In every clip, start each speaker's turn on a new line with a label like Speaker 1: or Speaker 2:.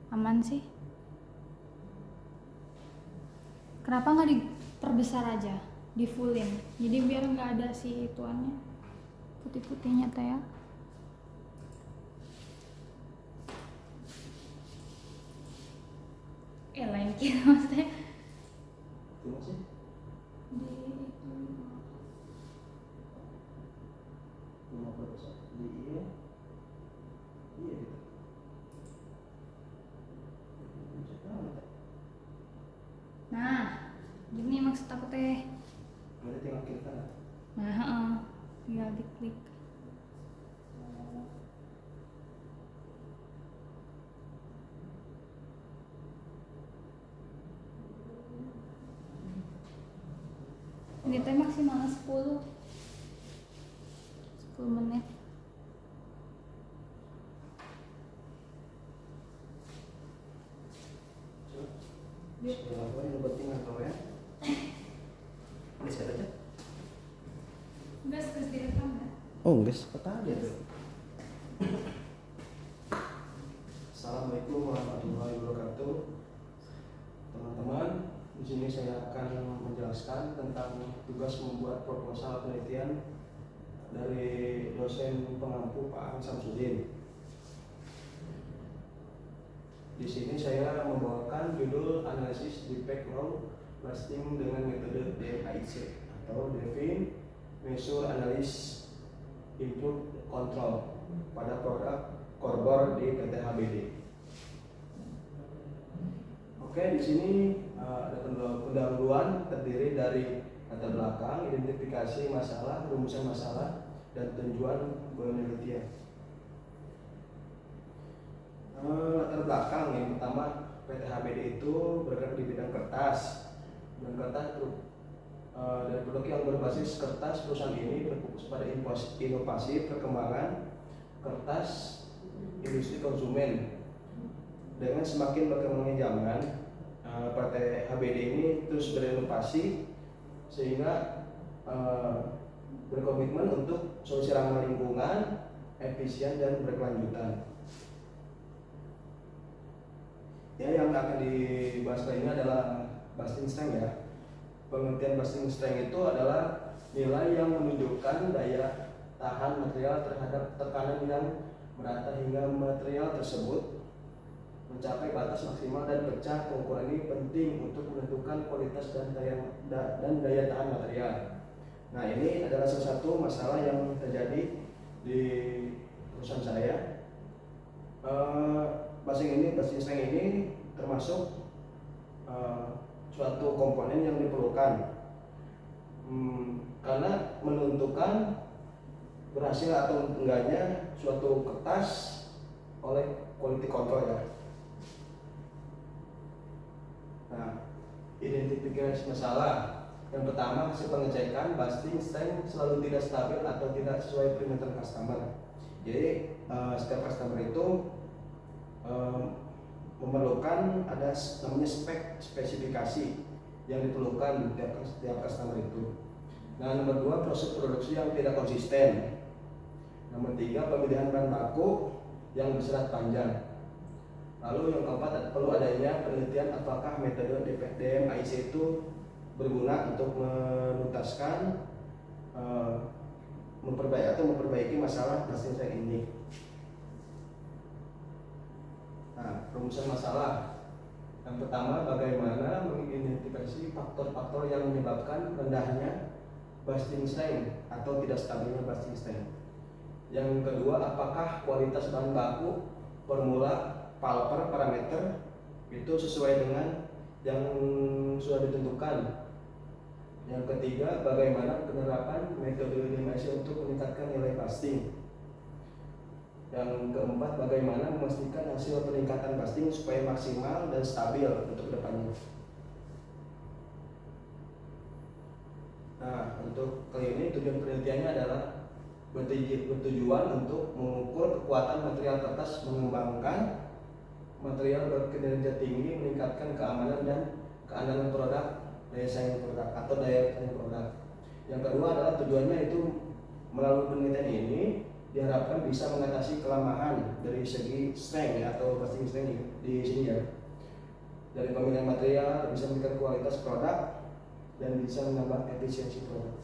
Speaker 1: Aman sih. Kenapa nggak diperbesar aja, di fullin, jadi biar nggak ada si ituannya putih-putihnya teh ya. Lain gitu maksudnya.
Speaker 2: Gimana sih?
Speaker 1: Di itu.
Speaker 2: Cuma perbesar di iya gitu.
Speaker 1: Nah, gini maksud aku teh.
Speaker 2: Berarti tinggal klik kanan.
Speaker 1: Nah, tinggal diklik. Ini teh maksimal 10 menit.
Speaker 2: Setelah apa yang penting atau ya? Bisa aja.
Speaker 1: Enggak sekali direkam ya?
Speaker 2: Oh, guys, kata dia tuh. Assalamualaikum warahmatullahi wabarakatuh. Teman-teman, di sini saya akan menjelaskan tentang tugas membuat proposal penelitian dari dosen pengampu Pak Ang Samsudin. Di sini saya membawakan judul analisis defect long lasting dengan metode DMAIC atau Define, Measure, Analyze, Improve, Control pada produk Korbor di PT HBD. Oke, di sini ada pendahuluan terdiri dari latar belakang, identifikasi masalah, rumusan masalah, dan tujuan penelitian. Latar belakang yang pertama, PT HBD itu bergerak di bidang kertas. Dan kertas dari produk yang berbasis kertas, perusahaan ini berfokus pada inovasi perkembangan kertas industri konsumen. Dengan semakin berkembangnya zaman, PT HBD ini terus berinovasi sehingga berkomitmen untuk solusi ramah lingkungan, efisien dan berkelanjutan. Ya, yang akan dibahas kali ini adalah busting strength ya. Pengertian busting strength itu adalah nilai yang menunjukkan daya tahan material terhadap tekanan yang merata hingga material tersebut mencapai batas maksimal dan pecah. Pengukuran ini penting untuk menentukan kualitas dan daya tahan material. Nah, ini adalah salah satu masalah yang terjadi di perusahaan saya. Busting strength ini termasuk suatu komponen yang diperlukan karena menentukan berhasil atau enggaknya suatu kertas oleh quality control ya. Nah, identifikasi masalah. Yang pertama, hasil pengecekan busting strength selalu tidak stabil atau tidak sesuai permintaan customer. Jadi setiap customer itu memerlukan ada namanya spesifikasi yang diperlukan setiap customer itu. Nah, nomor 2, proses produksi yang tidak konsisten. Nomor 3, pemilihan bahan baku yang berserat panjang. Lalu yang keempat, perlu adanya penelitian apakah metode DMAIC itu berguna untuk menuntaskan memperbaiki masalah busting strength ini. Nah, rumusan masalah. Yang pertama, bagaimana mengidentifikasi faktor-faktor yang menyebabkan rendahnya busting strength atau tidak stabilnya busting strength. Yang kedua, apakah kualitas bahan baku, formula, pulper, parameter itu sesuai dengan yang sudah ditentukan. Yang ketiga, bagaimana penerapan metode DMAIC untuk meningkatkan nilai busting. Yang keempat, bagaimana memastikan hasil peningkatan busting supaya maksimal dan stabil untuk kedepannya. Nah, untuk kali ini tujuan penelitiannya adalah bertujuan untuk mengukur kekuatan material kertas, mengembangkan material berkinerja tinggi, meningkatkan keamanan dan keandalan produk, daya saing produk atau daya saing produk. Yang kedua adalah tujuannya itu melalui penelitian ini diharapkan bisa mengatasi kelemahan dari segi strength ya, atau busting strength di sini ya. Dari pemilihan material bisa meningkatkan kualitas produk dan bisa menambah efisiensi produk.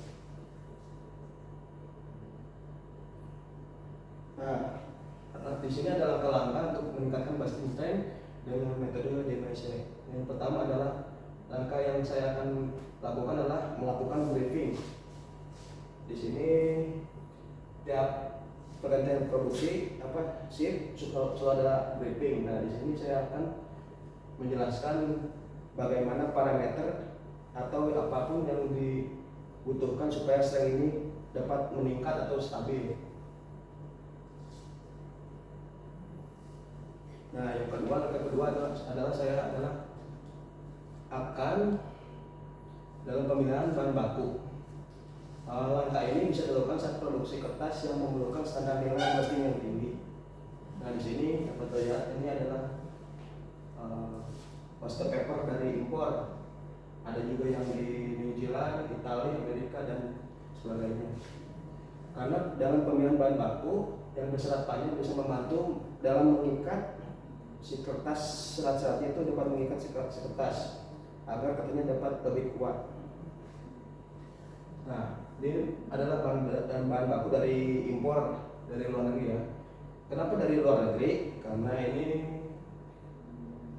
Speaker 2: Nah, di sini ada langkah-langkah untuk meningkatkan busting strength dengan metode DMSA. Yang pertama adalah langkah yang saya akan lakukan adalah melakukan briefing. Di sini tiap pergantian produksi shift selalu ada briefing. Nah, di sini saya akan menjelaskan bagaimana parameter atau apapun yang dibutuhkan supaya strength ini dapat meningkat atau stabil. Nah, yang kedua adalah saya akan dalam pemilihan bahan baku. Langkah ini bisa dilakukan saat produksi kertas yang memerlukan standar nilai busting yang tinggi. Nah, di sini dapat terlihat ini adalah poster paper dari impor. Ada juga yang di New Zealand, Italia, Amerika dan sebagainya. Karena dalam pemilihan bahan baku yang berserat panjang bisa membantu dalam mengikat si kertas, serat-seratnya itu dapat mengikat si kertas agar katanya dapat lebih kuat. Nah, ini adalah bahan baku dari impor dari luar negeri ya. Kenapa dari luar negeri? Karena ini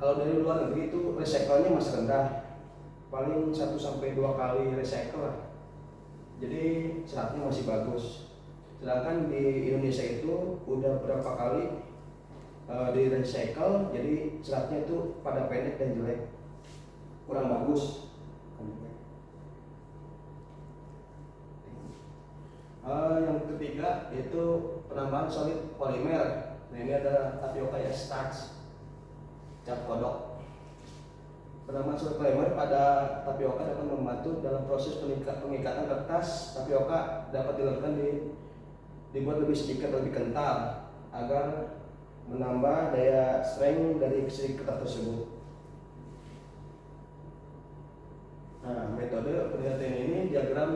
Speaker 2: kalau dari luar negeri itu recycle-nya masih rendah, paling 1-2 kali recycle lah. Jadi seratnya masih bagus. Sedangkan di Indonesia itu udah berapa kali di recycle, jadi seratnya itu pada pendek dan jelek, kurang bagus. Yang ketiga itu penambahan solid polimer. Nah, ini ada tapioka ya, starch, cap kodok. Penambahan solid polimer pada tapioka dapat membantu dalam proses pengikatan kertas. Tapioka dapat dilakukan dibuat lebih sedikit lebih kental agar menambah daya strength dari si kertas tersebut. Nah, metode penelitian ini diagram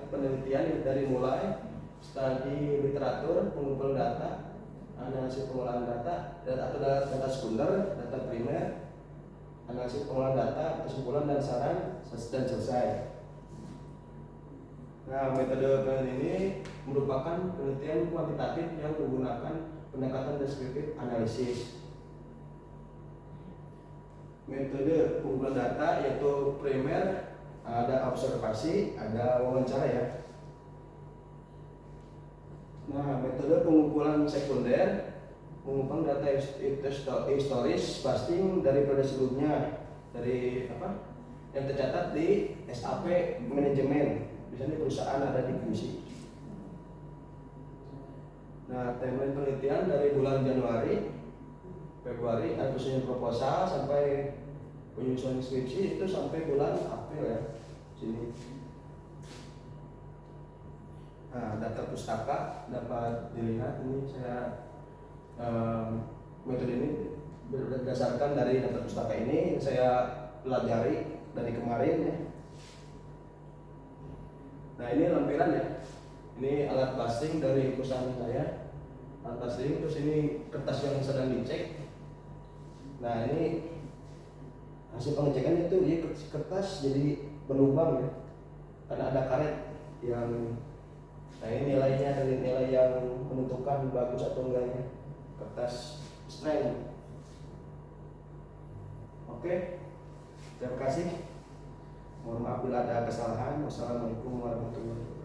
Speaker 2: penelitian dari mulai studi literatur, pengumpulan data, analisis pengolahan data, atau data sekunder, data primer, analisis pengolahan data, kesimpulan dan saran, dan selesai. Nah, metode penelitian ini merupakan penelitian kuantitatif yang menggunakan pendekatan deskriptif analisis. Metode pengumpulan data yaitu primer, ada observasi, ada wawancara ya. Nah, metode pengumpulan sekunder mengumpulkan data historis busting dari periode sebelumnya, dari yang tercatat di SAP manajemen, misalnya perusahaan ada di fungsi. Nah, timeline penelitian dari bulan Januari, Februari ada penyusunan proposal sampai penyusunan skripsi itu sampai bulan April ya. Sini. Nah, data pustaka dapat dilihat ini saya metode ini berdasarkan dari data pustaka ini saya pelajari dari kemarin ya. Nah, ini lampiran ya. Ini alat busting dari perusahaan saya. Alat busting, terus ini kertas yang sedang dicek. Nah, ini hasil pengecekan itu ya, kertas jadi berlubang ya, karena ada karet yang, nah ini nilainya dari nilai yang menentukan bagus atau enggaknya kertas strength. Oke, terima kasih. Mohon maaf bila ada kesalahan. Wassalamualaikum warahmatullahi wabarakatuh.